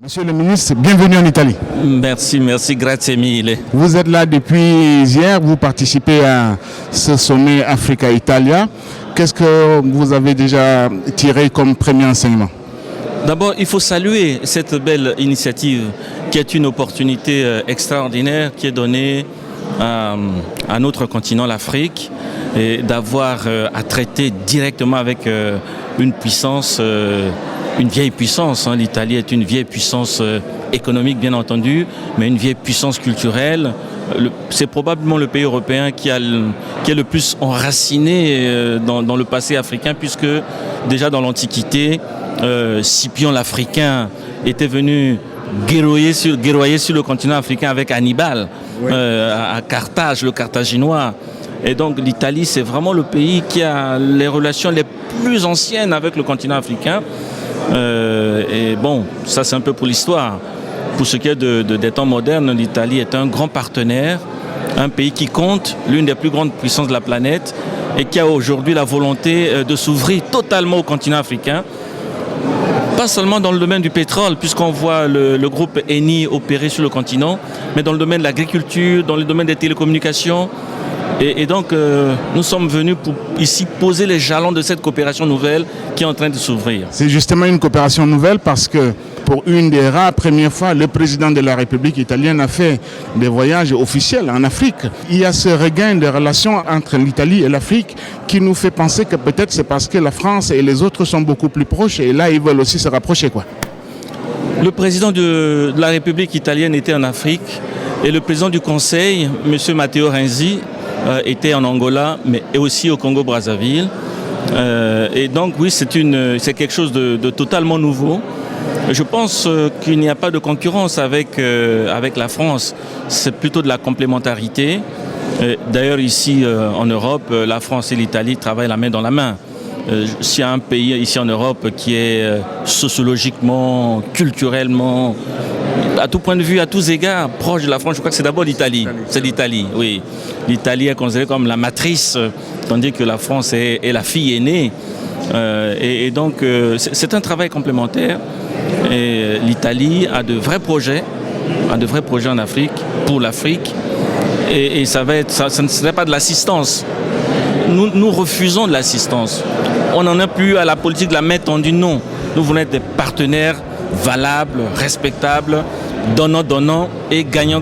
Monsieur le ministre, bienvenue en Italie. Merci, grazie mille. Vous êtes là depuis hier, vous participez à ce sommet Africa-Italia. Qu'est-ce que vous avez déjà tiré comme premier enseignement? D'abord, il faut saluer cette belle initiative qui est une opportunité extraordinaire qui est donnée à notre continent, l'Afrique, et d'avoir à traiter directement avec une puissance, une vieille puissance. L'Italie est une vieille puissance économique, bien entendu, mais une vieille puissance culturelle. C'est probablement le pays européen qui est le plus enraciné dans le passé africain, puisque déjà dans l'Antiquité, Scipion l'Africain était venu guerroyer sur le continent africain avec Hannibal, oui. À Carthage, le Carthaginois. Et donc l'Italie, c'est vraiment le pays qui a les relations les plus anciennes avec le continent africain. Et bon, ça c'est un peu pour l'histoire. Pour ce qui est des temps modernes, l'Italie est un grand partenaire, un pays qui compte, l'une des plus grandes puissances de la planète, et qui a aujourd'hui la volonté de s'ouvrir totalement au continent africain. Pas seulement dans le domaine du pétrole, puisqu'on voit le groupe Eni opérer sur le continent, mais dans le domaine de l'agriculture, dans le domaine des télécommunications. Et donc, nous sommes venus pour ici poser les jalons de cette coopération nouvelle qui est en train de s'ouvrir. C'est justement une coopération nouvelle parce que pour une des rares premières fois, le président de la République italienne a fait des voyages officiels en Afrique. Il y a ce regain de relations entre l'Italie et l'Afrique qui nous fait penser que peut-être c'est parce que la France et les autres sont beaucoup plus proches et là, ils veulent aussi se rapprocher, quoi. Le président de la République italienne était en Afrique et le président du Conseil, M. Matteo Renzi, était en Angola, mais aussi au Congo-Brazzaville. Et donc, oui, c'est quelque chose de totalement nouveau. Je pense qu'il n'y a pas de concurrence avec la France. C'est plutôt de la complémentarité. D'ailleurs, ici, en Europe, la France et l'Italie travaillent la main dans la main. S'il y a un pays ici en Europe qui est sociologiquement, culturellement, à tout point de vue, à tous égards, proche de la France, je crois que c'est d'abord l'Italie. C'est l'Italie, oui. L'Italie est considérée comme la matrice, tandis que la France est la fille aînée. Et donc, c'est un travail complémentaire. Et l'Italie a de vrais projets en Afrique, pour l'Afrique. Et ça ne serait pas de l'assistance. Nous refusons de l'assistance. On n'en a plus à la politique de la main tendue, non. Nous voulons être des partenaires valables, respectables, donnant et gagnant.